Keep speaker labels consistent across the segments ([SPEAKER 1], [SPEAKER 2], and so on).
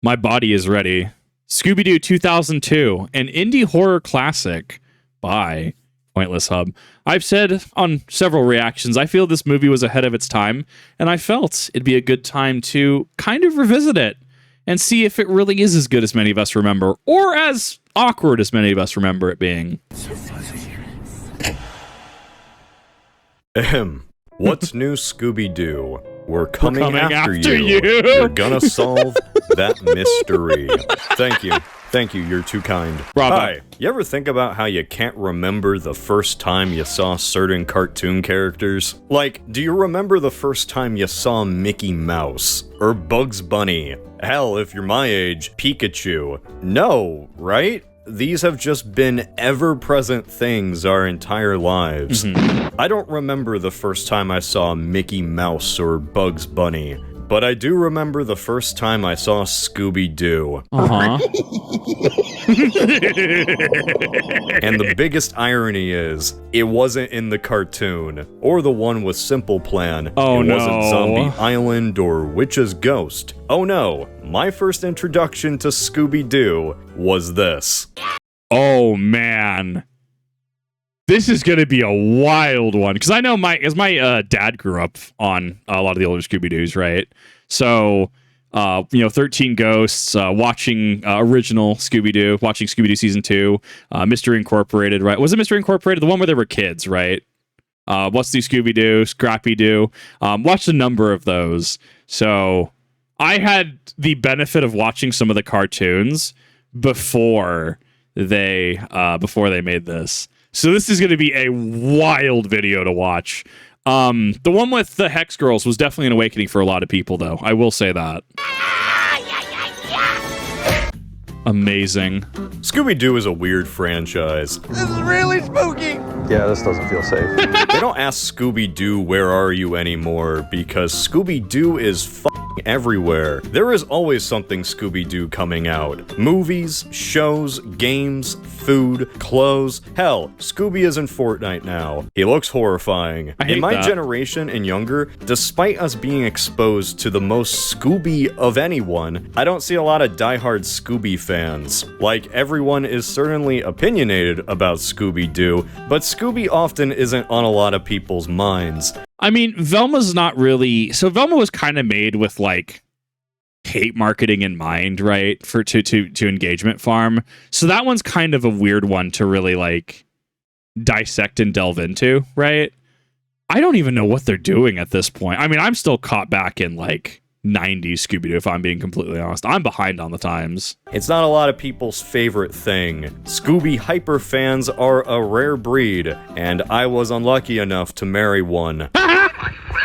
[SPEAKER 1] My body is ready. Scooby Doo 2002, an indie horror classic by PointlessHub. I've said on several reactions, I feel this movie was ahead of its time, and I felt it'd be a good time to kind of revisit it and see if it really is as good as many of us remember, or as awkward as many of us remember it being.
[SPEAKER 2] What's new, Scooby Doo? We're coming after
[SPEAKER 1] you.
[SPEAKER 2] You're gonna solve that mystery. Thank you. Thank you, you're too kind.
[SPEAKER 1] Bravo.
[SPEAKER 2] Hi, you ever think about how you can't remember the first time you saw certain cartoon characters? Like, do you remember the first time you saw Mickey Mouse? Or Bugs Bunny? Hell, if you're my age, Pikachu. No, right? These have just been ever-present things our entire lives. I don't remember the first time I saw Mickey Mouse or Bugs Bunny, but I do remember the first time I saw Scooby Doo. And the biggest irony is, it wasn't in the cartoon, or the one with Simple Plan.
[SPEAKER 1] Oh,
[SPEAKER 2] it wasn't
[SPEAKER 1] no.
[SPEAKER 2] Zombie Island or Witch's Ghost. Oh no, my first introduction to Scooby Doo was this.
[SPEAKER 1] Oh, man. This is going to be a wild one. Because I know my dad grew up on a lot of the older Scooby-Doos, right? So, 13 Ghosts, watching original Scooby-Doo, watching Scooby-Doo Season 2, Mystery Incorporated, right? Was it Mystery Incorporated? The one where they were kids, right? What's the Scooby-Doo, Scrappy-Doo? Watched a number of those. So, I had the benefit of watching some of the cartoons before they made this. So this is going to be a wild video to watch. The one with the Hex Girls was definitely an awakening for a lot of people, though. I will say that. Amazing.
[SPEAKER 2] Scooby-Doo is a weird franchise.
[SPEAKER 3] This is really spooky.
[SPEAKER 4] Yeah, this doesn't feel safe.
[SPEAKER 2] They don't ask Scooby-Doo, where are you anymore, because Scooby-Doo is f***ing everywhere. There is always something Scooby-Doo coming out. Movies, shows, games, food, clothes. Hell, Scooby is in Fortnite now. He looks horrifying. In my generation and younger, despite us being exposed to the most Scooby of anyone, I don't see a lot of diehard Scooby fans. Like, everyone is certainly opinionated about Scooby-Doo, but Scooby often isn't on a lot of people's minds.
[SPEAKER 1] I mean, Velma's not really... So Velma was kind of made with, like, hate marketing in mind, right? To engagement farm. So that one's kind of a weird one to really, like, dissect and delve into, right? I don't even know what they're doing at this point. I mean, I'm still caught back in, like, 90s Scooby-Doo, if I'm being completely honest. I'm behind on the times.
[SPEAKER 2] It's not a lot of people's favorite thing. Scooby hyper fans are a rare breed, and I was unlucky enough to marry one.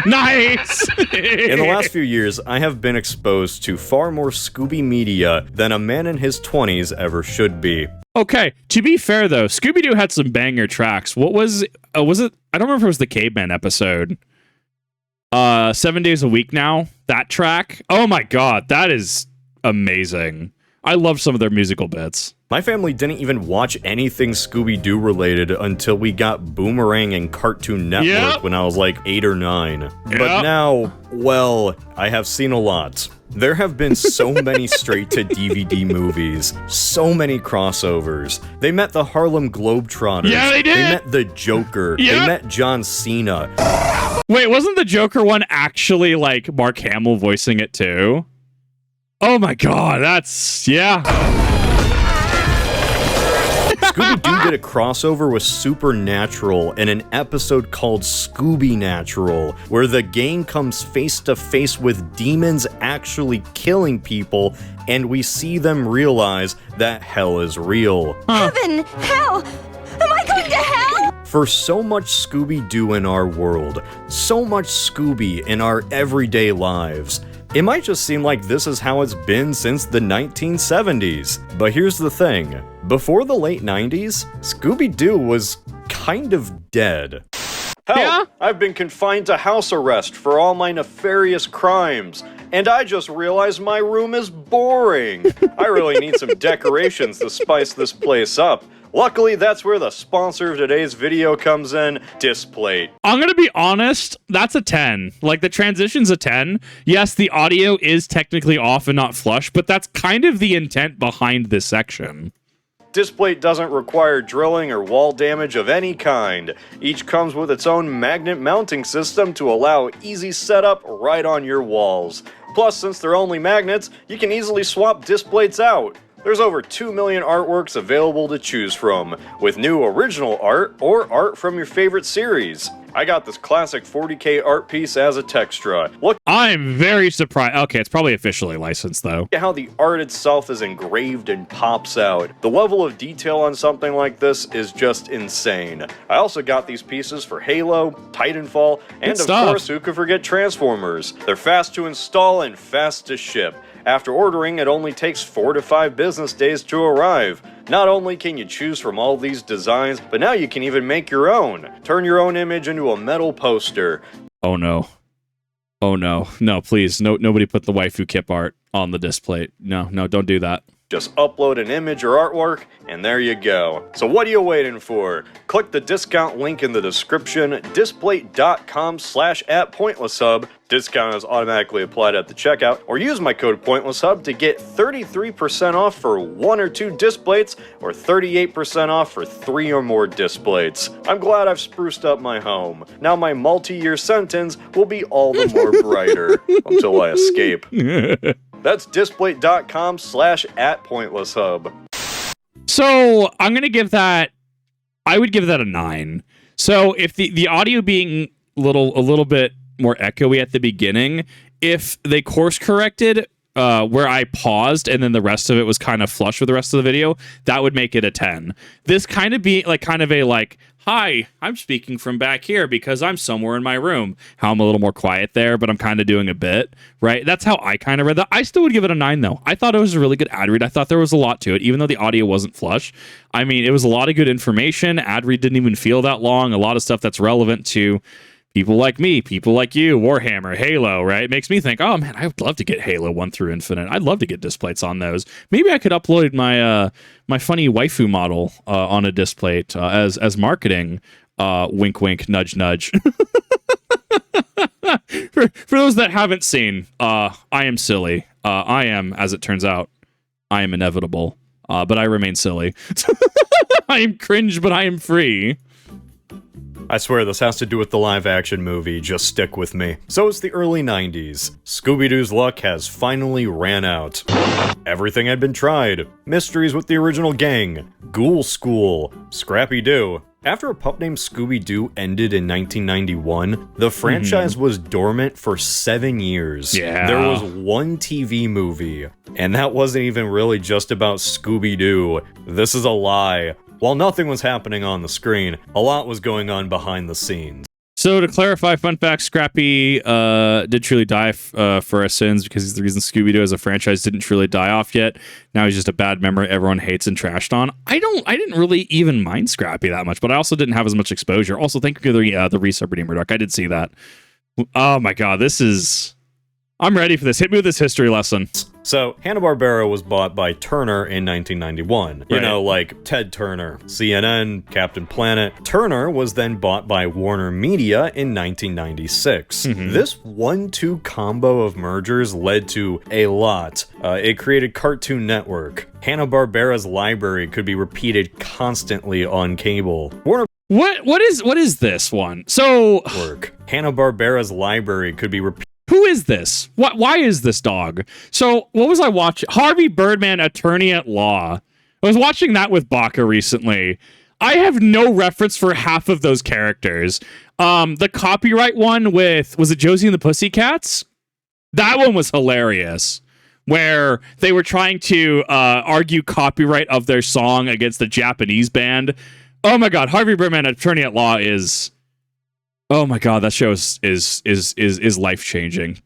[SPEAKER 1] Nice!
[SPEAKER 2] In the last few years, I have been exposed to far more Scooby media than a man in his 20s ever should be.
[SPEAKER 1] Okay, to be fair though, Scooby-Doo had some banger tracks. What was it? I don't remember if it was the Caveman episode. 7 days a week now, that track. Oh my god, that is amazing. I love some of their musical bits.
[SPEAKER 2] My family didn't even watch anything Scooby-Doo related until we got Boomerang and Cartoon Network when I was like 8 or 9. But now, well, I have seen a lot. There have been so many straight-to-DVD movies, so many crossovers. They met the Harlem Globetrotters.
[SPEAKER 1] Yeah, they did!
[SPEAKER 2] They met the Joker.
[SPEAKER 1] Yep.
[SPEAKER 2] They met John Cena.
[SPEAKER 1] Wait, wasn't the Joker one actually, like, Mark Hamill voicing it too? Oh my god, that's... yeah.
[SPEAKER 2] Scooby-Doo did a crossover with Supernatural in an episode called Scooby Natural, where the gang comes face to face with demons actually killing people, and we see them realize that hell is real.
[SPEAKER 5] Heaven! Hell! Am I going to hell?
[SPEAKER 2] For so much Scooby-Doo in our world, so much Scooby in our everyday lives, it might just seem like this is how it's been since the 1970s. But here's the thing. Before the late 90s, Scooby-Doo was kind of dead. Hell, I've been confined to house arrest for all my nefarious crimes. And I just realized my room is boring. I really need some decorations to spice this place up. Luckily, that's where the sponsor of today's video comes in, Displate.
[SPEAKER 1] I'm going to be honest, that's a 10. Like, the transition's a 10. Yes, the audio is technically off and not flush, but that's kind of the intent behind this section.
[SPEAKER 2] Displate doesn't require drilling or wall damage of any kind. Each comes with its own magnet mounting system to allow easy setup right on your walls. Plus, since they're only magnets, you can easily swap displates out. There's over 2 million artworks available to choose from, with new original art or art from your favorite series. I got this classic 40K art piece as a textra. Look
[SPEAKER 1] I'm very surprised. Okay, it's probably officially licensed, though.
[SPEAKER 2] at how the art itself is engraved and pops out. The level of detail on something like this is just insane. I also got these pieces for Halo, Titanfall, and of course, who could forget Transformers. They're fast to install and fast to ship. After ordering, it only takes 4 to 5 business days to arrive. Not only can you choose from all these designs, but now you can even make your own. Turn your own image into a metal poster.
[SPEAKER 1] Oh no. Oh no. No, please. No, nobody put the waifu kip art on the display. No, don't do that.
[SPEAKER 2] Just upload an image or artwork, and there you go. So what are you waiting for? Click the discount link in the description, displate.com/@PointlessHub. Discount is automatically applied at the checkout, or use my code PointlessHub to get 33% off for 1 or 2 displates, or 38% off for 3 or more displates. I'm glad I've spruced up my home. Now my multi-year sentence will be all the more brighter until I escape. That's displate.com/@PointlessHub.
[SPEAKER 1] So I'm gonna give that. I would give that a 9. So if the audio being a little bit more echoey at the beginning, if they course corrected where I paused and then the rest of it was kind of flush with the rest of the video, that would make it a 10. This kind of be like hi, I'm speaking from back here because I'm somewhere in my room. How I'm a little more quiet there, but I'm kind of doing a bit, right? That's how I kind of read that. I still would give it a 9, though. I thought it was a really good ad read. I thought there was a lot to it, even though the audio wasn't flush. I mean, it was a lot of good information. Ad read didn't even feel that long. A lot of stuff that's relevant to people like me, people like you, Warhammer, Halo, right? It makes me think, oh man, I would love to get Halo 1 through Infinite. I'd love to get displates on those. Maybe I could upload my my funny waifu model on a displate as marketing. Wink, wink, nudge, nudge. for those that haven't seen, I am silly. I am, as it turns out, I am inevitable. But I remain silly. I am cringe, but I am free.
[SPEAKER 2] I swear this has to do with the live-action movie, just stick with me. So it's the early 90s. Scooby Doo's luck has finally ran out. Everything had been tried. Mysteries with the original gang, Ghoul School, Scrappy Doo. After a pup named Scooby Doo ended in 1991, the franchise was dormant for 7 years.
[SPEAKER 1] Yeah.
[SPEAKER 2] There was one TV movie, and that wasn't even really just about Scooby Doo. This is a lie. While nothing was happening on the screen, a lot was going on behind the scenes.
[SPEAKER 1] So to clarify, fun fact, Scrappy did truly die for our sins because he's the reason Scooby-Doo as a franchise didn't truly die off yet. Now he's just a bad memory everyone hates and trashed on. I didn't really even mind Scrappy that much, but I also didn't have as much exposure. Also, thank you for the resub, Redeemer Duck. I did see that. Oh my god, I'm ready for this. Hit me with this history lesson.
[SPEAKER 2] So, Hanna-Barbera was bought by Turner in 1991. You know, like Ted Turner, CNN, Captain Planet. Turner was then bought by Warner Media in 1996. This 1-2 combo of mergers led to a lot. It created Cartoon Network. Hanna-Barbera's library could be repeated constantly on cable.
[SPEAKER 1] What is this one? So
[SPEAKER 2] Hanna-Barbera's library could be repeated.
[SPEAKER 1] Who is this? Why is this dog? So, what was I watching? Harvey Birdman, Attorney at Law. I was watching that with Baka recently. I have no reference for half of those characters. The copyright one was it Josie and the Pussycats? That one was hilarious. Where they were trying to argue copyright of their song against the Japanese band. Oh my god, Harvey Birdman, Attorney at Law is... Oh my god, that show is life-changing.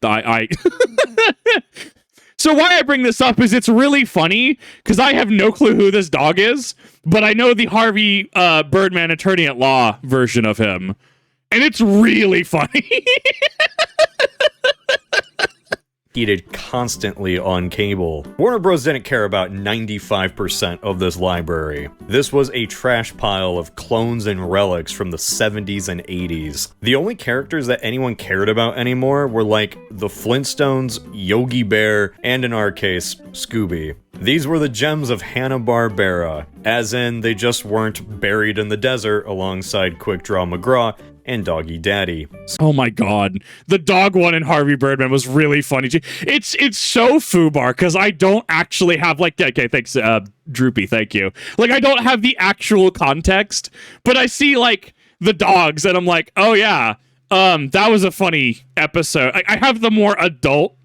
[SPEAKER 1] So why I bring this up is it's really funny, because I have no clue who this dog is, but I know the Harvey Birdman Attorney at Law version of him, and it's really funny.
[SPEAKER 2] repeated constantly on cable. Warner Bros. Didn't care about 95% of this library. This was a trash pile of clones and relics from the 70s and 80s. The only characters that anyone cared about anymore were like the Flintstones, Yogi Bear, and in our case, Scooby. These were the gems of Hanna-Barbera, as in they just weren't buried in the desert alongside Quick Draw McGraw and Doggy Daddy.
[SPEAKER 1] Oh my god. The dog one in Harvey Birdman was really funny. It's so foobar because I don't actually have like, okay, thanks, Droopy, thank you. Like, I don't have the actual context, but I see like the dogs and I'm like, oh yeah, that was a funny episode. I have the more adult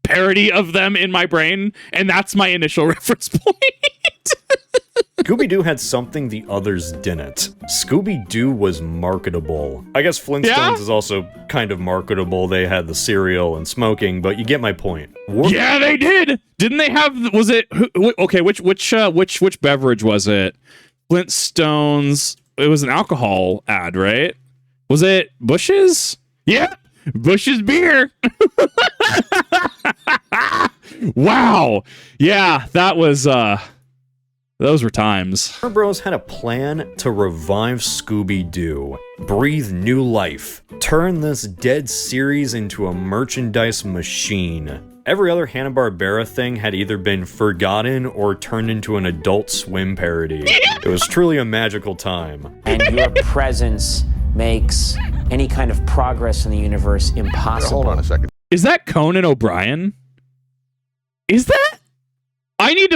[SPEAKER 1] parody of them in my brain, and that's my initial reference point.
[SPEAKER 2] Scooby-Doo had something the others didn't. Scooby-Doo was marketable. I guess Flintstones is also kind of marketable. They had the cereal and smoking, but you get my point.
[SPEAKER 1] Yeah, they did. Didn't they have? Was it? Okay, which beverage was it? Flintstones. It was an alcohol ad, right? Was it Bush's? Yeah, Bush's beer. Wow. Yeah, that was. Those were times.
[SPEAKER 2] Warner Bros. Had a plan to revive Scooby-Doo, breathe new life, turn this dead series into a merchandise machine. Every other Hanna-Barbera thing had either been forgotten or turned into an Adult Swim parody. It was truly a magical time.
[SPEAKER 3] And your presence makes any kind of progress in the universe impossible.
[SPEAKER 4] Hold on a second.
[SPEAKER 1] Is that Conan O'Brien? Is that? I need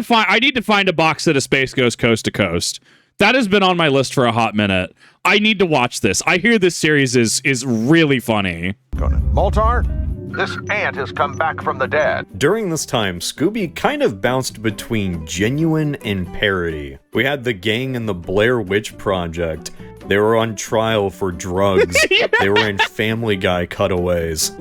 [SPEAKER 1] to find a box set of Space Ghost Coast to Coast. That has been on my list for a hot minute. I need to watch this. I hear this series is really funny.
[SPEAKER 4] Moltar, this ant has come back from the dead.
[SPEAKER 2] During this time, Scooby kind of bounced between genuine and parody. We had the gang in the Blair Witch Project. They were on trial for drugs. Yeah. They were in Family Guy cutaways.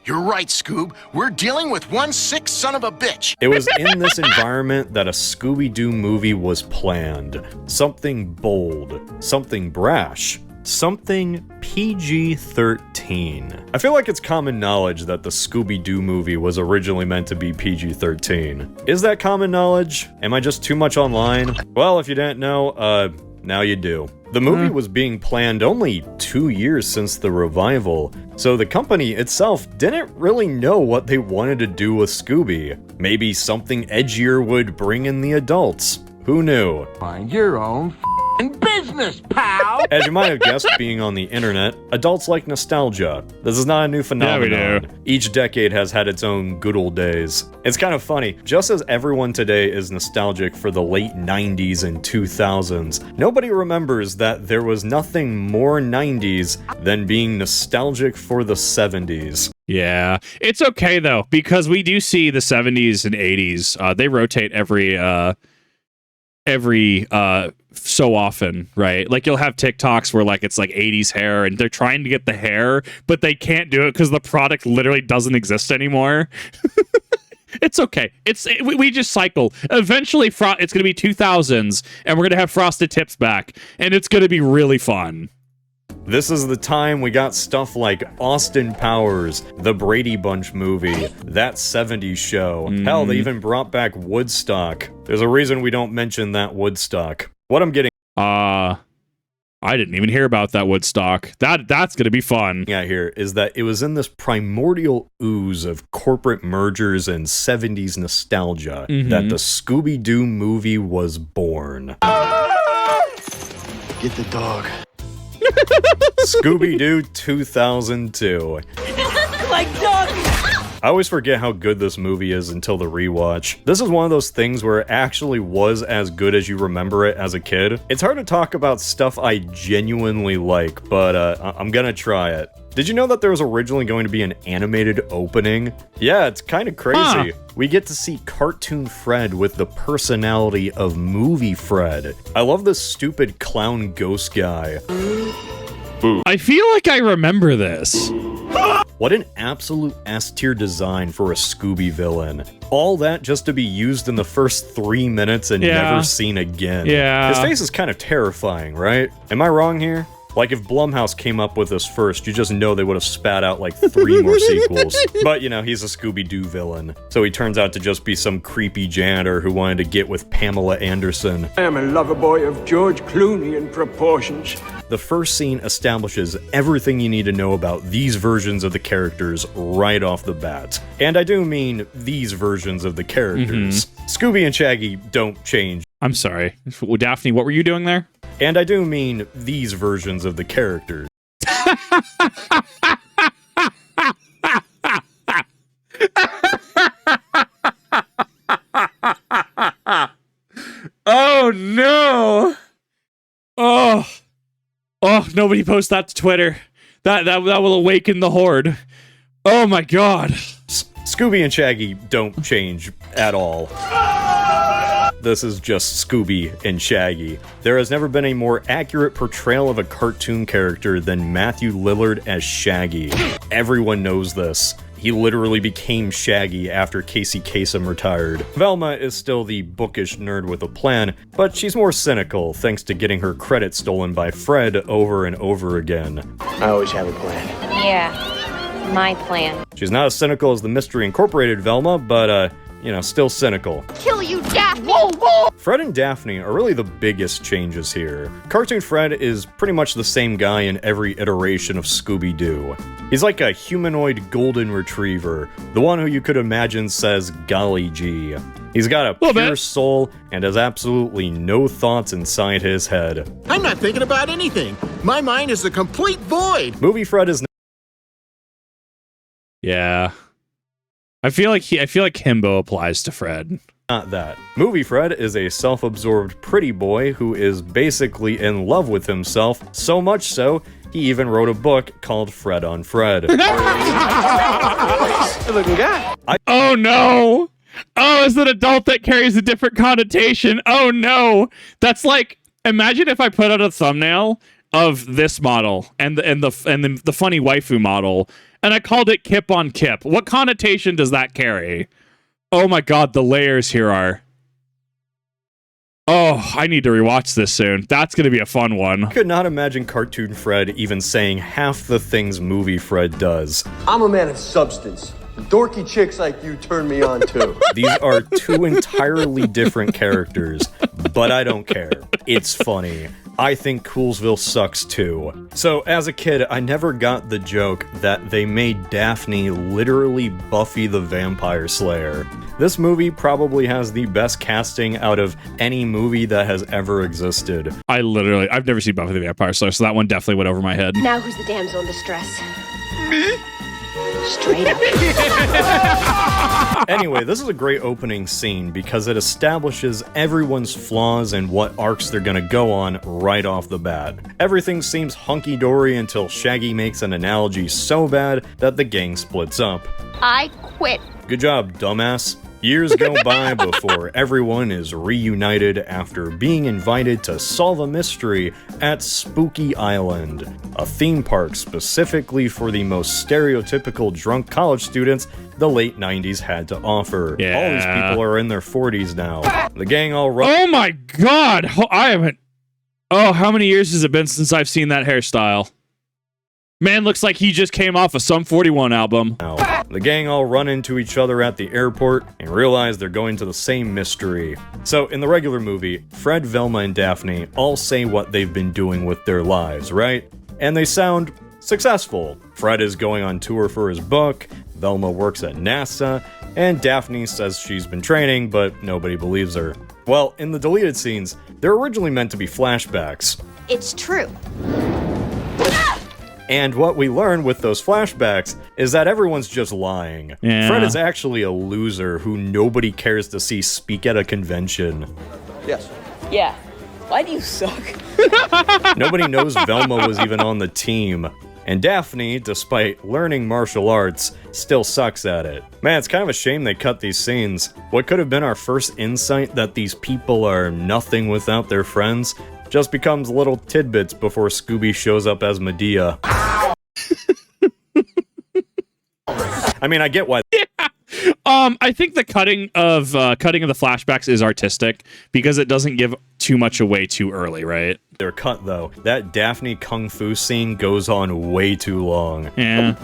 [SPEAKER 6] You're right, Scoob. We're dealing with one sick son of a bitch.
[SPEAKER 2] It was in this environment that a Scooby-Doo movie was planned. Something bold, something brash, something PG-13. I feel like it's common knowledge that the Scooby-Doo movie was originally meant to be PG-13. Is that common knowledge? Am I just too much online? Well, if you didn't know, now you do. The movie was being planned only 2 years since the revival, so the company itself didn't really know what they wanted to do with Scooby. Maybe something edgier would bring in the adults. Who knew?
[SPEAKER 4] Mind your own business, pal!
[SPEAKER 2] As you might have guessed, being on the internet, adults like nostalgia. This is not a new phenomenon.
[SPEAKER 1] Yeah, we do.
[SPEAKER 2] Each decade has had its own good old days. It's kind of funny, just as everyone today is nostalgic for the late 90s and 2000s, nobody remembers that there was nothing more 90s than being nostalgic for the 70s.
[SPEAKER 1] Yeah. It's okay, though, because we do see the 70s and 80s. They rotate every so often, right? Like, you'll have TikToks where like it's like 80s hair and they're trying to get the hair, but they can't do it because the product literally doesn't exist anymore. It's okay. We just cycle. Eventually it's going to be 2000s and we're going to have frosted tips back and it's going to be really fun.
[SPEAKER 2] This is the time we got stuff like Austin Powers, the Brady Bunch movie, That 70s Show. Hell, they even brought back Woodstock. There's a reason we don't mention that Woodstock. What I'm getting
[SPEAKER 1] I didn't even hear about that Woodstock. That's gonna be fun.
[SPEAKER 2] at here is that it was in this primordial ooze of corporate mergers and 70s nostalgia that the Scooby-Doo movie was born.
[SPEAKER 6] Get the dog.
[SPEAKER 2] Scooby-Doo 2002.
[SPEAKER 5] Like dog!
[SPEAKER 2] I always forget how good this movie is until the rewatch. This is one of those things where it actually was as good as you remember it as a kid. It's hard to talk about stuff I genuinely like, but I'm gonna try it. Did you know that there was originally going to be an animated opening? Yeah, it's kind of crazy. We get to see Cartoon Fred with the personality of Movie Fred. I love this stupid clown ghost guy.
[SPEAKER 1] I feel like I remember this.
[SPEAKER 2] What an absolute S-tier design for a Scooby villain. All that just to be used in the first 3 minutes and never seen again.
[SPEAKER 1] Yeah.
[SPEAKER 2] His face is kind of terrifying, right? Am I wrong here? Like, if Blumhouse came up with this first, you just know they would have spat out like 3 more sequels. But, you know, he's a Scooby Doo villain. So he turns out to just be some creepy janitor who wanted to get with Pamela Anderson.
[SPEAKER 7] I am a lover boy of George Clooney in proportions.
[SPEAKER 2] The first scene establishes everything you need to know about these versions of the characters right off the bat. And I do mean these versions of the characters. Scooby and Shaggy don't change.
[SPEAKER 1] I'm sorry. Daphne, what were you doing there?
[SPEAKER 2] And I do mean these versions of the characters.
[SPEAKER 1] Oh, no. Oh, nobody post that to Twitter. That will awaken the horde. Oh, my God.
[SPEAKER 2] Scooby and Shaggy don't change at all. This is just Scooby and Shaggy. There has never been a more accurate portrayal of a cartoon character than Matthew Lillard as Shaggy. Everyone knows this. He literally became Shaggy after Casey Kasem retired. Velma is still the bookish nerd with a plan, but she's more cynical thanks to getting her credit stolen by Fred over and over again.
[SPEAKER 7] I always have a plan.
[SPEAKER 5] Yeah, my plan.
[SPEAKER 2] She's not as cynical as the Mystery Incorporated Velma, but, you know, still cynical.
[SPEAKER 5] Kill you, Daphne! Whoa, whoa!
[SPEAKER 2] Fred and Daphne are really the biggest changes here. Cartoon Fred is pretty much the same guy in every iteration of Scooby Doo. He's like a humanoid golden retriever, the one who you could imagine says golly gee. He's got a pure soul and has absolutely no thoughts inside his head.
[SPEAKER 6] I'm not thinking about anything. My mind is a complete void.
[SPEAKER 2] Movie Fred is
[SPEAKER 1] Yeah. I feel like Himbo applies to Fred.
[SPEAKER 2] not that. Movie Fred is a self-absorbed pretty boy who is basically in love with himself, so much so, he even wrote a book called Fred on Fred.
[SPEAKER 7] Good looking guy.
[SPEAKER 1] Oh no! Oh, as an adult that carries a different connotation. Oh no! That's like, imagine if I put out a thumbnail of this model and the funny waifu model, and I called it Kip on Kip. What connotation does that carry? Oh my god, the layers here are. Oh, I need to rewatch this soon. That's going to be a fun one.
[SPEAKER 2] I could not imagine Cartoon Fred even saying half the things Movie Fred does.
[SPEAKER 8] I'm a man of substance. Dorky chicks like you turn me on too.
[SPEAKER 2] These are 2 entirely different characters, but I don't care. It's funny. I think Coolsville sucks too. So, as a kid, I never got the joke that they made Daphne literally Buffy the Vampire Slayer. This movie probably has the best casting out of any movie that has ever existed.
[SPEAKER 1] I've never seen Buffy the Vampire Slayer, so that one definitely went over my head.
[SPEAKER 5] Now who's the damsel in distress? Me? Straight up.
[SPEAKER 2] Anyway, this is a great opening scene because it establishes everyone's flaws and what arcs they're gonna go on right off the bat. Everything seems hunky-dory until Shaggy makes an analogy so bad that the gang splits up.
[SPEAKER 5] I quit.
[SPEAKER 2] Good job, dumbass. Years go by before everyone is reunited after being invited to solve a mystery at Spooky Island, a theme park specifically for the most stereotypical drunk college students the late 90s had to offer.
[SPEAKER 1] Yeah.
[SPEAKER 2] All these people are in their 40s now. The gang all run.
[SPEAKER 1] Oh my god! How many years has it been since I've seen that hairstyle? Man looks like he just came off a Sum 41 album.
[SPEAKER 2] The gang all run into each other at the airport and realize they're going to the same mystery. So, in the regular movie, Fred, Velma, and Daphne all say what they've been doing with their lives, right? And they sound successful. Fred is going on tour for his book, Velma works at NASA, and Daphne says she's been training, but nobody believes her. Well, in the deleted scenes, they're originally meant to be flashbacks.
[SPEAKER 5] It's true.
[SPEAKER 2] And what we learn with those flashbacks is that everyone's just lying.
[SPEAKER 1] Yeah.
[SPEAKER 2] Fred is actually a loser who nobody cares to see speak at a convention.
[SPEAKER 8] Yes.
[SPEAKER 9] Yeah. Why do you suck?
[SPEAKER 2] Nobody knows Velma was even on the team. And Daphne, despite learning martial arts, still sucks at it. Man, it's kind of a shame they cut these scenes. What could have been our first insight that these people are nothing without their friends just becomes little tidbits before Scooby shows up as Medea. I mean, I get why.
[SPEAKER 1] I think the cutting of the flashbacks is artistic because it doesn't give too much away too early, right?
[SPEAKER 2] They're cut though. That Daphne kung fu scene goes on way too long.
[SPEAKER 1] Yeah.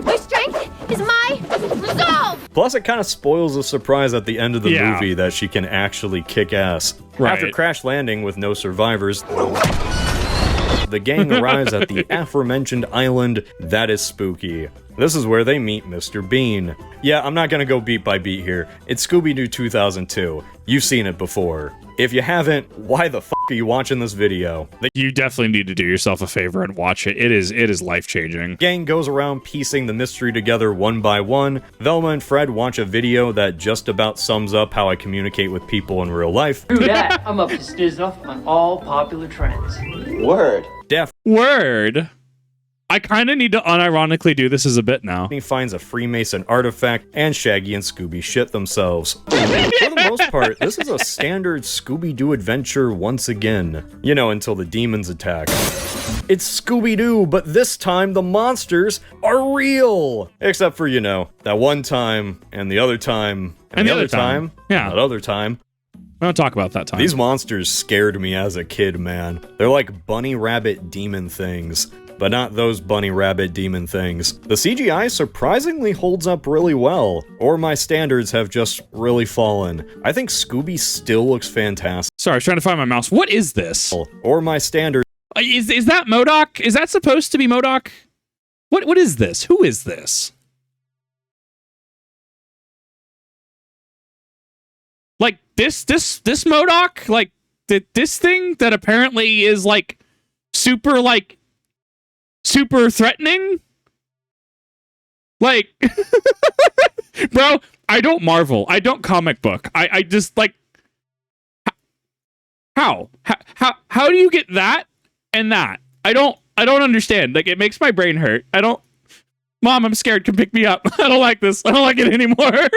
[SPEAKER 5] My strength is my resolve!
[SPEAKER 2] Plus, it kind of spoils the surprise at the end of the movie that she can actually kick ass.
[SPEAKER 1] Right.
[SPEAKER 2] After crash landing with no survivors, the gang arrives at the aforementioned island. That is spooky. This is where they meet Mr. Bean. Yeah, I'm not gonna go beat by beat here. It's Scooby Doo 2002. You've seen it before. If you haven't, why the fuck are you watching this video? The
[SPEAKER 1] You definitely need to do yourself a favor and watch it. It is life-changing.
[SPEAKER 2] gang goes around piecing the mystery together one by one. Velma and Fred watch a video that just about sums up how I communicate with people in real life.
[SPEAKER 10] Through that, I'm up to sniff on all popular trends.
[SPEAKER 8] Word.
[SPEAKER 1] Word. I kind of need to unironically do this as a bit now.
[SPEAKER 2] He finds a Freemason artifact, and Shaggy and Scooby shit themselves. For the most part, this is a standard Scooby-Doo adventure once again. You know, until the demons attack. It's Scooby-Doo, but this time the monsters are real! Except for, you know, that one time, and the other time, and the other time,
[SPEAKER 1] Yeah.
[SPEAKER 2] and that other time.
[SPEAKER 1] I don't talk about that time.
[SPEAKER 2] These monsters scared me as a kid, man. They're like bunny rabbit demon things. But not those bunny rabbit demon things. The CGI surprisingly holds up really well, or my standards have just really fallen. I think Scooby still looks fantastic.
[SPEAKER 1] Sorry, I was trying to find my mouse. What is this?
[SPEAKER 2] Or my standards
[SPEAKER 1] Is that MODOK? Is that supposed to be MODOK? What is this? Who is this? Like this MODOK? Like this thing that apparently is like super threatening? Like, bro, I don't Marvel. I don't comic book. I just like, how do you get that and that? I don't understand. Like, it makes my brain hurt. Mom, I'm scared. Come pick me up. I don't like this. I don't like it anymore.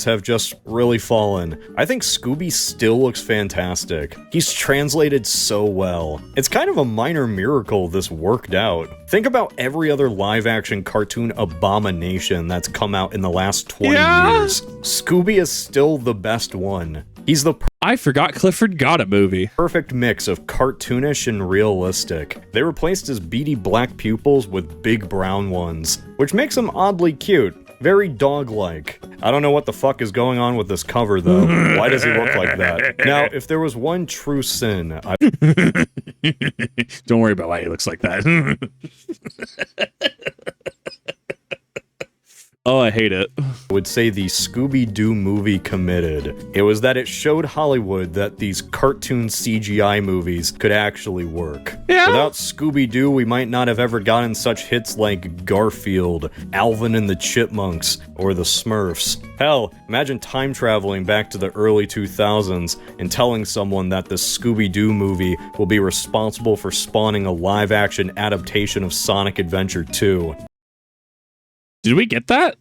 [SPEAKER 2] have just really fallen. I think Scooby still looks fantastic. He's translated so well. It's kind of a minor miracle this worked out. Think about every other live-action cartoon abomination that's come out in the last 20 years. Scooby is still the best one. He's the
[SPEAKER 1] I forgot Clifford got a movie.
[SPEAKER 2] Perfect mix of cartoonish and realistic. They replaced his beady black pupils with big brown ones, which makes him oddly cute. Very dog-like. I don't know what the fuck is going on with this cover, though. Why does he look like that? Now, if there was one true sin,
[SPEAKER 1] Don't worry about why he looks like that. Oh, I hate it.
[SPEAKER 2] would say the Scooby-Doo movie committed. It was that it showed Hollywood that these cartoon CGI movies could actually work.
[SPEAKER 1] Yeah.
[SPEAKER 2] Without Scooby-Doo, we might not have ever gotten such hits like Garfield, Alvin and the Chipmunks, or the Smurfs. Hell, imagine time traveling back to the early 2000s and telling someone that the Scooby-Doo movie will be responsible for spawning a live-action adaptation of Sonic Adventure 2.
[SPEAKER 1] Did we get that?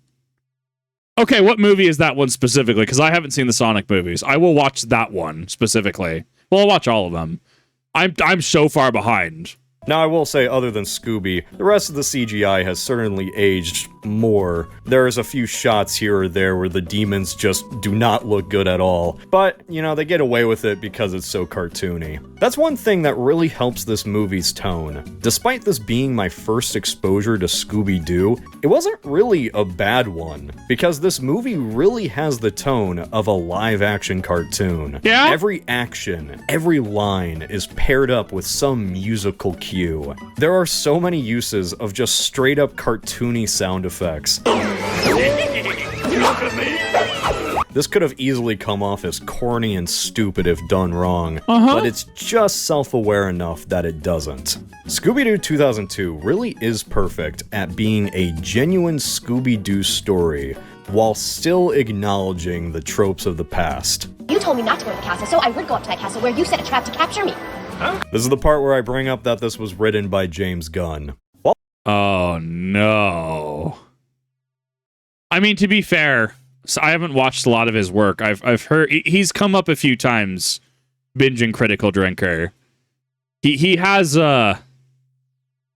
[SPEAKER 1] Okay, what movie is that one specifically? Because I haven't seen the Sonic movies. I will watch that one specifically. Well, I'll watch all of them. I'm so far behind.
[SPEAKER 2] Now, I will say, other than Scooby, the rest of the CGI has certainly aged more. There's a few shots here or there where the demons just do not look good at all. But, you know, they get away with it because it's so cartoony. That's one thing that really helps this movie's tone. Despite this being my first exposure to Scooby-Doo, it wasn't really a bad one, because this movie really has the tone of a live-action cartoon.
[SPEAKER 1] Yeah?
[SPEAKER 2] Every action, every line is paired up with some musical cue. There are so many uses of just straight up cartoony sound effects. This could have easily come off as corny and stupid if done wrong, but it's just self-aware enough that it doesn't. Scooby-Doo 2002 really is perfect at being a genuine Scooby-Doo story, while still acknowledging the tropes of the past.
[SPEAKER 5] You told me not to go to the castle, so I would go up to that castle where you set a trap to capture me.
[SPEAKER 2] This is the part where I bring up that this was written by James Gunn.
[SPEAKER 1] Oh, no. I mean, to be fair, so I haven't watched a lot of his work. I've heard he's come up a few times. Binging Critical Drinker. He has a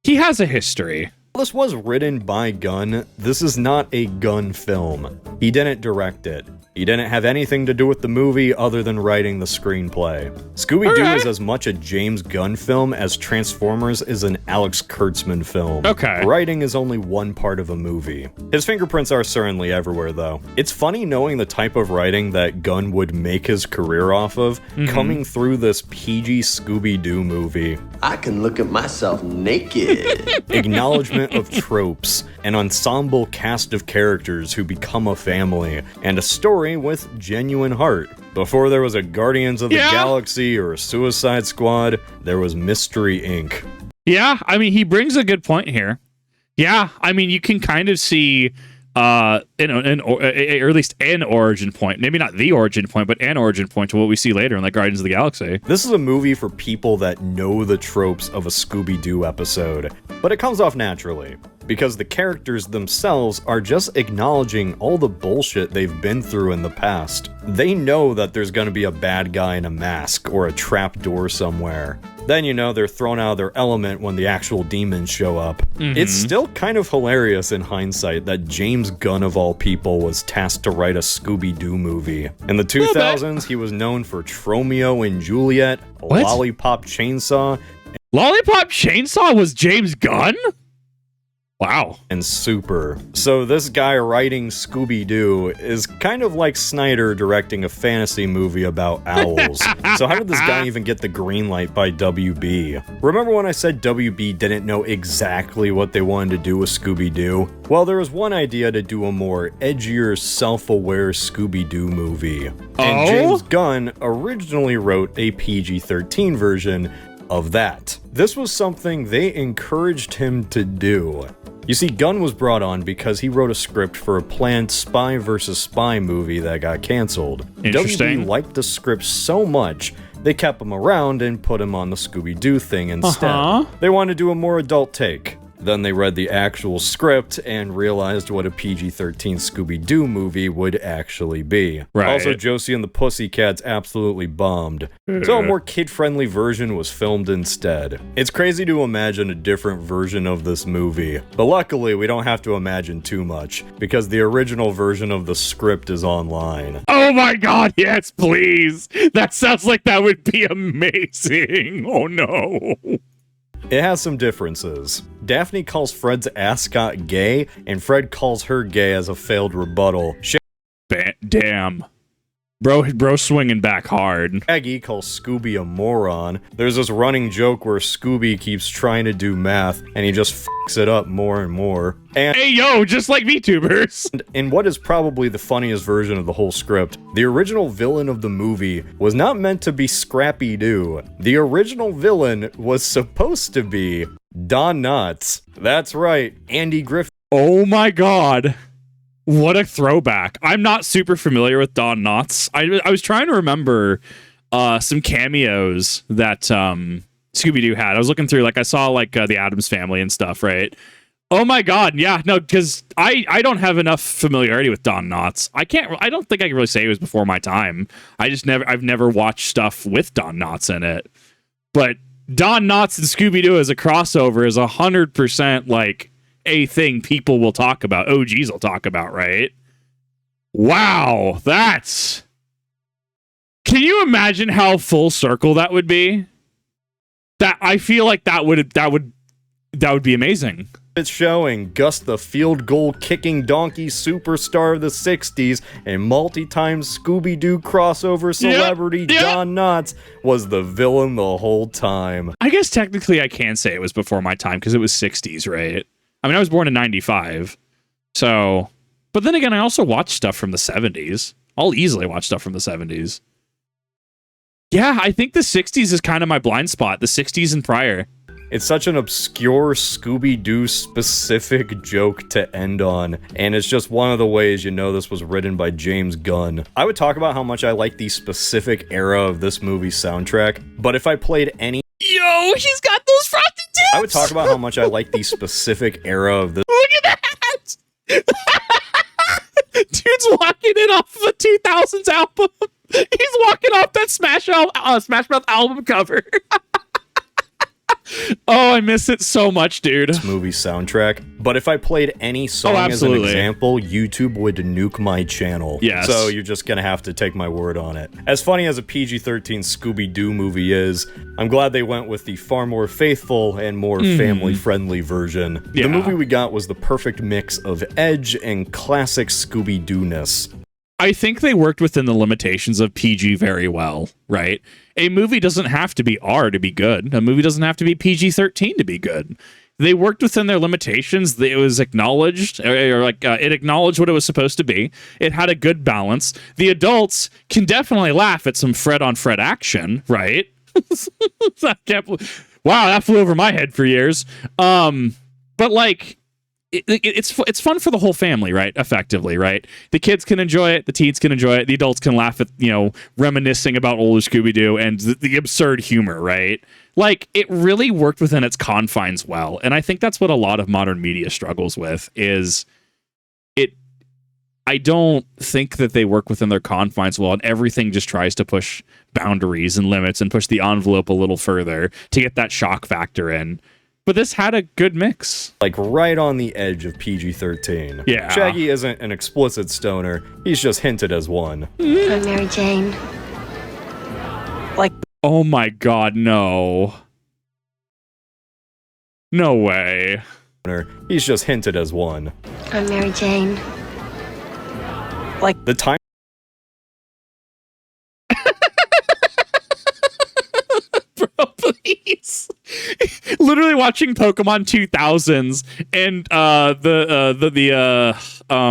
[SPEAKER 1] history.
[SPEAKER 2] This was written by Gunn. This is not a Gunn film. He didn't direct it. He didn't have anything to do with the movie other than writing the screenplay. Scooby-Doo is as much a James Gunn film as Transformers is an Alex Kurtzman film.
[SPEAKER 1] Okay.
[SPEAKER 2] Writing is only one part of a movie. His fingerprints are certainly everywhere, though. It's funny knowing the type of writing that Gunn would make his career off of, coming through this PG Scooby-Doo movie.
[SPEAKER 8] I can look at myself naked.
[SPEAKER 2] Acknowledgement of tropes, an ensemble cast of characters who become a family, and a story with genuine heart. Before there was a Guardians of the Galaxy or a Suicide Squad, there was Mystery Inc.
[SPEAKER 1] Yeah, I mean, he brings a good point here. Yeah, I mean, you can kind of see, or at least an origin point. Maybe not the origin point, but an origin point to what we see later in like Guardians of the Galaxy.
[SPEAKER 2] This is a movie for people that know the tropes of a Scooby-Doo episode, but it comes off naturally, because the characters themselves are just acknowledging all the bullshit they've been through in the past. They know that there's gonna be a bad guy in a mask or a trap door somewhere. Then, you know, they're thrown out of their element when the actual demons show up. It's still kind of hilarious in hindsight that James Gunn, of all people, was tasked to write a Scooby-Doo movie. In the 2000s, he was known for Tromeo and Juliet, Lollipop Chainsaw.
[SPEAKER 1] Lollipop Chainsaw was James Gunn? Wow.
[SPEAKER 2] And Super. So this guy writing Scooby-Doo is kind of like Snyder directing a fantasy movie about owls. So how did this guy even get the green light by WB? Remember when I said WB didn't know exactly what they wanted to do with Scooby-Doo? Well, there was one idea to do a more edgier, self-aware Scooby-Doo movie. And James Gunn originally wrote a PG-13 version of that. This was something they encouraged him to do. You see, Gunn was brought on because he wrote a script for a planned spy versus spy movie that got canceled.
[SPEAKER 1] Interesting.
[SPEAKER 2] WB liked the script so much, they kept him around and put him on the Scooby-Doo thing instead. They wanted to do a more adult take. Then they read the actual script and realized what a PG-13 Scooby-Doo movie would actually be.
[SPEAKER 1] Right.
[SPEAKER 2] Also, Josie and the Pussycats absolutely bombed. So a more kid-friendly version was filmed instead. It's crazy to imagine a different version of this movie, but luckily we don't have to imagine too much, because the original version of the script is online.
[SPEAKER 1] Oh my god, yes, please! That sounds like that would be amazing! Oh no!
[SPEAKER 2] It has some differences. Daphne calls Fred's ascot gay, and Fred calls her gay as a failed rebuttal.
[SPEAKER 1] Damn. Bro swinging back hard.
[SPEAKER 2] Shaggy calls Scooby a moron. There's this running joke where Scooby keeps trying to do math, and he just fucks it up more and more. And
[SPEAKER 1] hey yo, just like VTubers!
[SPEAKER 2] in what is probably the funniest version of the whole script, the original villain of the movie was not meant to be Scrappy Doo. The original villain was supposed to be Don Knotts. That's right, Andy Griffith.
[SPEAKER 1] Oh my god. What a throwback. I'm not super familiar with Don Knotts. I was trying to remember some cameos that Scooby-Doo had. I was looking through, like, I saw, like, the Addams Family and stuff, right? Oh my god, yeah, no, because I don't have enough familiarity with Don Knotts. I don't think I can really say it was before my time. I've never watched stuff with Don Knotts in it. But Don Knotts and Scooby-Doo as a crossover is 100%, like, a thing people will talk about. OGs will talk about, right? Wow, that's... Can you imagine how full circle that would be? That I feel like that would be amazing.
[SPEAKER 2] It's showing Gus, the field goal kicking donkey superstar of the 60s and multi-time Scooby-Doo crossover celebrity Don Knotts was the villain the whole time.
[SPEAKER 1] I guess technically I can say it was before my time because it was 60s, right? I mean, I was born in 95, so... But then again, I also watch stuff from the 70s. I'll easily watch stuff from the 70s. Yeah, I think the 60s is kind of my blind spot. The 60s and prior.
[SPEAKER 2] It's such an obscure Scooby-Doo specific joke to end on, and it's just one of the ways you know this was written by James Gunn. I would talk about how much I like the specific era of this movie's soundtrack, but if I played any...
[SPEAKER 1] Yo, he's got those frosted tips!
[SPEAKER 2] I would talk about how much I like the specific era of this...
[SPEAKER 1] Look at that! Dude's walking it off of a 2000s album. He's walking off that Smash Mouth album cover. Oh, I miss it so much, dude.
[SPEAKER 2] This movie soundtrack. But if I played any song as an example, YouTube would nuke my channel.
[SPEAKER 1] Yes.
[SPEAKER 2] So you're just gonna have to take my word on it. As funny as a PG-13 Scooby Doo movie is, I'm glad they went with the far more faithful and more family-friendly version.
[SPEAKER 1] Yeah.
[SPEAKER 2] The movie we got was the perfect mix of edge and classic Scooby Doo-ness.
[SPEAKER 1] I think they worked within the limitations of PG very well, right? A movie doesn't have to be R to be good. A movie doesn't have to be PG-13 to be good. They worked within their limitations. It was acknowledged, it acknowledged what it was supposed to be. It had a good balance. The adults can definitely laugh at some Fred-on-Fred action, right? Wow, that flew over my head for years. But like, it's fun for the whole family, right? Effectively, right? The kids can enjoy it, the teens can enjoy it, the adults can laugh at, reminiscing about older Scooby-Doo and the absurd humor, right? Like, it really worked within its confines well, and I think that's what a lot of modern media struggles with, is I don't think that they work within their confines well, and everything just tries to push boundaries and limits and push the envelope a little further to get that shock factor in. But this had a good mix.
[SPEAKER 2] Like, right on the edge of PG-13.
[SPEAKER 1] Yeah.
[SPEAKER 2] Shaggy isn't an explicit stoner, he's just hinted as one.
[SPEAKER 5] I'm Mary Jane.
[SPEAKER 1] Oh my god, no. No way.
[SPEAKER 2] He's just hinted as one.
[SPEAKER 5] I'm Mary Jane.
[SPEAKER 2] The time
[SPEAKER 1] Bro, please. Literally watching Pokemon 2000s and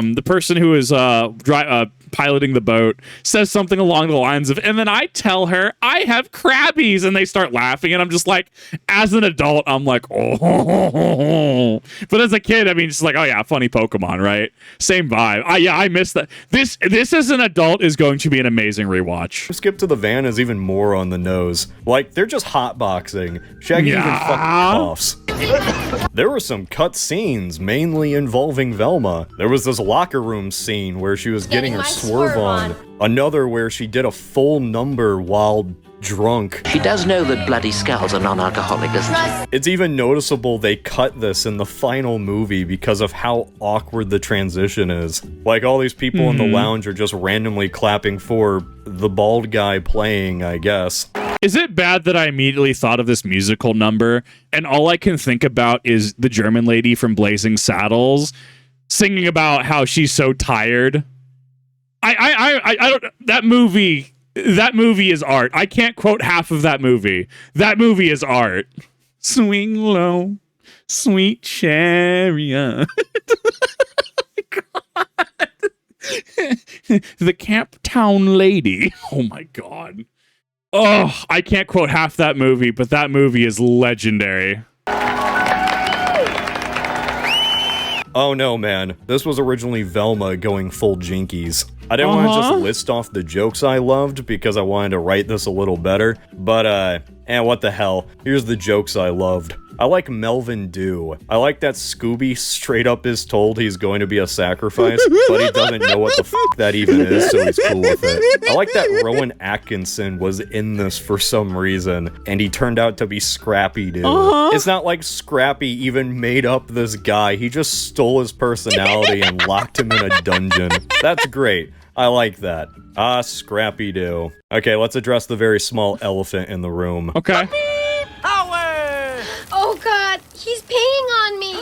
[SPEAKER 1] the person who is piloting the boat says something along the lines of, and then I tell her I have Krabbies, and they start laughing, and I'm just like, as an adult, I'm like, oh. But as a kid, I mean, it's like, oh yeah, funny Pokemon, right? Same vibe. I miss that. This as an adult is going to be an amazing rewatch.
[SPEAKER 2] Skip to the Van is even more on the nose. Like, they're just hotboxing. Shaggy even fucking coughs. There were some cut scenes, mainly involving Velma. There was this locker room scene where she was getting her swerve on. Another where she did a full number while drunk.
[SPEAKER 11] She does know that bloody skulls are non-alcoholic, doesn't she?
[SPEAKER 2] It's even noticeable they cut this in the final movie because of how awkward the transition is. Like, all these people in the lounge are just randomly clapping for the bald guy playing, I guess.
[SPEAKER 1] Is it bad that I immediately thought of this musical number, and all I can think about is the German lady from Blazing Saddles singing about how she's so tired? I don't. That movie is art. I can't quote half of that movie. That movie is art. Swing low, sweet chariot. The Camp Town Lady. Oh my god. Oh, I can't quote half that movie, but that movie is legendary.
[SPEAKER 2] Oh no, man. This was originally Velma going full Jinkies. I didn't want to just list off the jokes I loved because I wanted to write this a little better, but what the hell. Here's the jokes I loved. I like Melvin Dew. I like that Scooby straight up is told he's going to be a sacrifice, but he doesn't know what the f that even is, so he's cool with it. I like that Rowan Atkinson was in this for some reason, and he turned out to be Scrappy Doo. It's not like Scrappy even made up this guy, he just stole his personality and locked him in a dungeon. That's great. I like that. Ah, Scrappy Doo. Okay, let's address the very small elephant in the room.
[SPEAKER 1] Okay.
[SPEAKER 5] Oh god, he's peeing on me.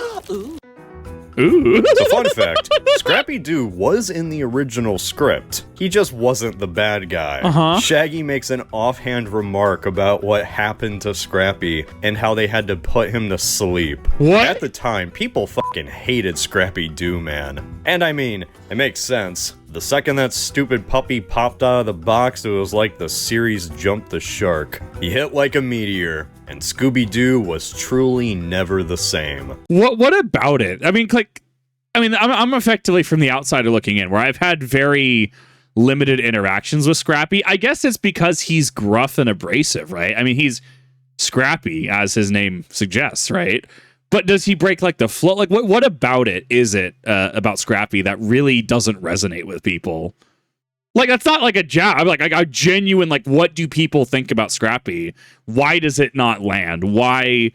[SPEAKER 1] Ooh.
[SPEAKER 2] So fun fact, Scrappy Doo was in the original script. He just wasn't the bad guy. Shaggy makes an offhand remark about what happened to Scrappy and how they had to put him to sleep.
[SPEAKER 1] What?
[SPEAKER 2] At the time, people fucking hated Scrappy Doo, man. And I mean, it makes sense. The second that stupid puppy popped out of the box, it was like the series jumped the shark. He hit like a meteor, and Scooby-Doo was truly never the same.
[SPEAKER 1] What about it? I mean, I'm effectively from the outsider looking in, where I've had very limited interactions with Scrappy. I guess it's because he's gruff and abrasive, right? I mean, he's scrappy, as his name suggests, right? But does he break like the flow? Like, what about it is it about Scrappy that really doesn't resonate with people? Like, that's not like a jab. I'm like a genuine, like, what do people think about Scrappy? Why does it not land? Why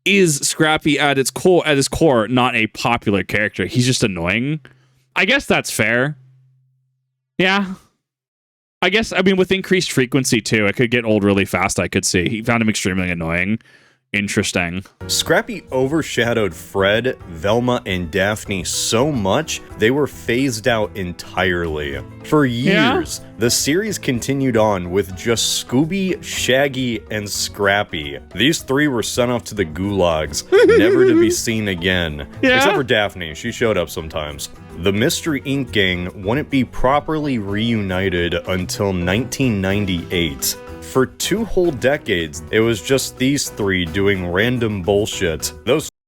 [SPEAKER 1] is Scrappy at his core not a popular character? He's just annoying. I guess that's fair. Yeah. I guess, I mean, with increased frequency, too, it could get old really fast, I could see. He found him extremely annoying. Interesting.
[SPEAKER 2] Scrappy overshadowed Fred, Velma, and Daphne so much, they were phased out entirely. For years, the series continued on with just Scooby, Shaggy, and Scrappy. These three were sent off to the gulags, never to be seen again. Except for Daphne, she showed up sometimes. The Mystery Inc. gang wouldn't be properly reunited until 1998. For 2 whole decades, it was just these three doing random bullshit.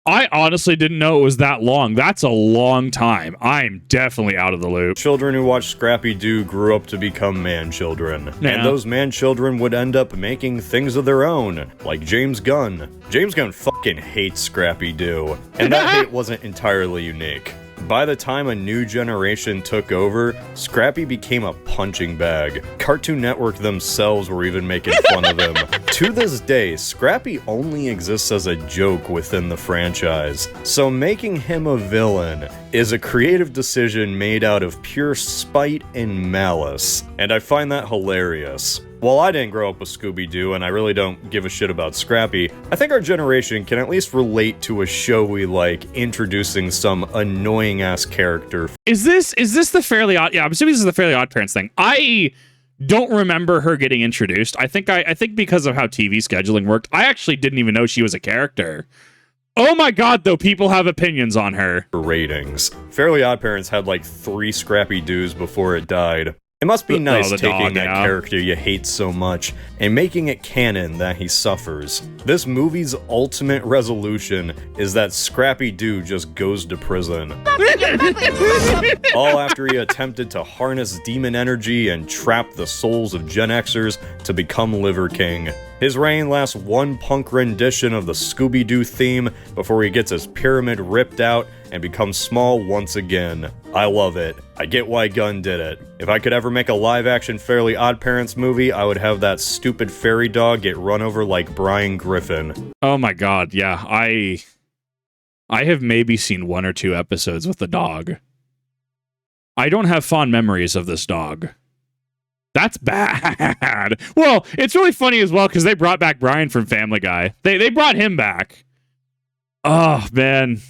[SPEAKER 1] I honestly didn't know it was that long. That's a long time. I'm definitely out of the loop.
[SPEAKER 2] Children who watched Scrappy Doo grew up to become man-children. Yeah. And those man-children would end up making things of their own, like James Gunn. James Gunn fucking hates Scrappy Doo, and that hate wasn't entirely unique. By the time a new generation took over, Scrappy became a punching bag. Cartoon Network themselves were even making fun of him. To this day, Scrappy only exists as a joke within the franchise, so making him a villain is a creative decision made out of pure spite and malice, and I find that hilarious. While I didn't grow up with Scooby Doo and I really don't give a shit about Scrappy, I think our generation can at least relate to a show we like introducing some annoying ass character.
[SPEAKER 1] Is this the Fairly Odd? Yeah, I'm assuming this is the Fairly Odd Parents thing. I don't remember her getting introduced. I think because of how TV scheduling worked, I actually didn't even know she was a character. Oh my god, though, people have opinions on her.
[SPEAKER 2] Ratings. Fairly Odd Parents had like 3 Scrappy Doos before it died. It must be nice taking that character you hate so much and making it canon that he suffers. This movie's ultimate resolution is that Scrappy Doo just goes to prison. All after he attempted to harness demon energy and trap the souls of Gen Xers to become Liver King. His reign lasts one punk rendition of the Scooby Doo theme before he gets his pyramid ripped out and becomes small once again. I love it. I get why Gunn did it. If I could ever make a live-action Fairly Odd Parents movie, I would have that stupid fairy dog get run over like Brian Griffin.
[SPEAKER 1] Oh my god, yeah. I have maybe seen 1 or 2 episodes with the dog. I don't have fond memories of this dog. That's bad. Well, it's really funny as well because they brought back Brian from Family Guy. They brought him back. Oh, man.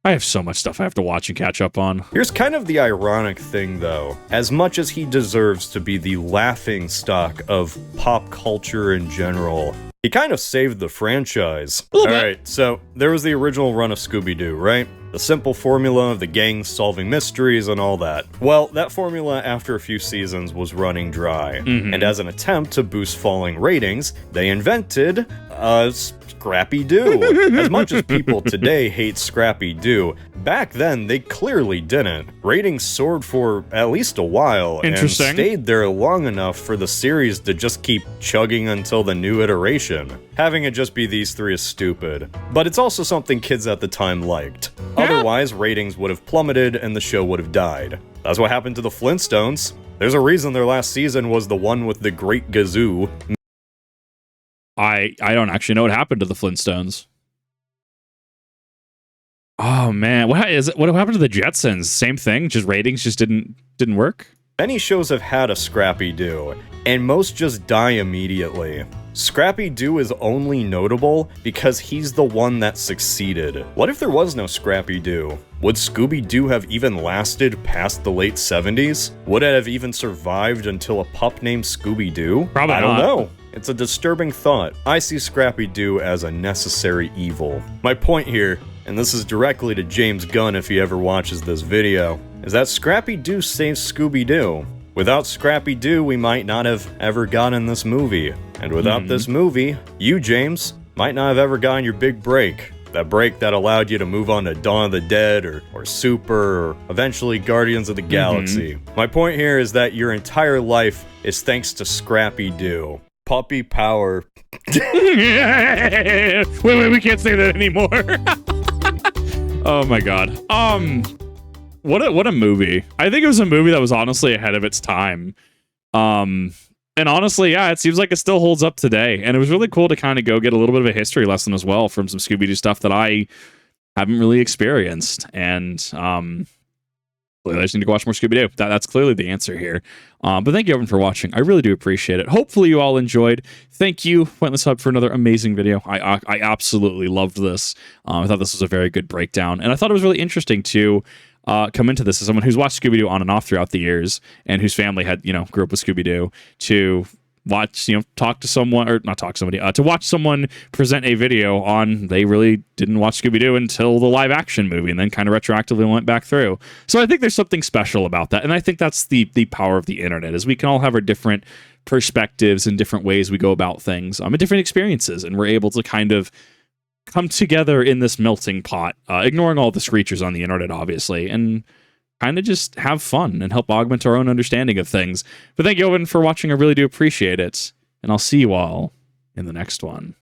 [SPEAKER 1] I have so much stuff I have to watch and catch up on.
[SPEAKER 2] Here's kind of the ironic thing, though. As much as he deserves to be the laughing stock of pop culture in general, he kind of saved the franchise. Alright, so there was the original run of Scooby Doo, right? The simple formula of the gang solving mysteries and all that. Well, that formula after a few seasons was running dry. And as an attempt to boost falling ratings, they invented Scrappy Doo. As much as people today hate Scrappy Doo, back then they clearly didn't. Ratings soared for at least a while and stayed there long enough for the series to just keep chugging until the new iteration. Having it just be these three is stupid. But it's also something kids at the time liked. Otherwise, ratings would have plummeted and the show would have died. That's what happened to the Flintstones. There's a reason their last season was the one with the Great Gazoo.
[SPEAKER 1] I don't actually know what happened to the Flintstones. Oh man, what happened to the Jetsons? Same thing, just ratings just didn't work.
[SPEAKER 2] Many shows have had a Scrappy Doo, and most just die immediately. Scrappy Doo is only notable because he's the one that succeeded. What if there was no Scrappy Doo? Would Scooby Doo have even lasted past the late 70s? Would it have even survived until a pup named Scooby Doo?
[SPEAKER 1] Probably
[SPEAKER 2] I don't know. It's a disturbing thought. I see Scrappy Doo as a necessary evil. My point here, and this is directly to James Gunn if he ever watches this video, is that Scrappy Doo saves Scooby Doo. Without Scrappy Doo, we might not have ever gotten this movie. And without this movie, you, James, might not have ever gotten your big break. That break that allowed you to move on to Dawn of the Dead, or Super, or eventually Guardians of the Galaxy. My point here is that your entire life is thanks to Scrappy Doo. Puppy power.
[SPEAKER 1] Wait, we can't say that anymore. Oh my god. What a movie. I think it was a movie that was honestly ahead of its time. And honestly, yeah, it seems like it still holds up today. And it was really cool to kind of go get a little bit of a history lesson as well from some Scooby Doo stuff that I haven't really experienced. And I just need to go watch more Scooby Doo. That's clearly the answer here. But thank you everyone for watching. I really do appreciate it. Hopefully you all enjoyed. Thank you, PointlessHub, for another amazing video. I absolutely loved this. I thought this was a very good breakdown. And I thought it was really interesting to come into this as someone who's watched Scooby Doo on and off throughout the years and whose family had, grew up with Scooby Doo, to watch, talk to someone, or not talk to somebody, to watch someone present a video on they really didn't watch Scooby Doo until the live action movie and then kind of retroactively went back through. So I think there's something special about that. And I think that's the power of the internet, is we can all have our different perspectives and different ways we go about things, and different experiences. And we're able to kind of come together in this melting pot, ignoring all the screechers on the internet, obviously, and kind of just have fun and help augment our own understanding of things. But thank you, Owen, for watching. I really do appreciate it. And I'll see you all in the next one.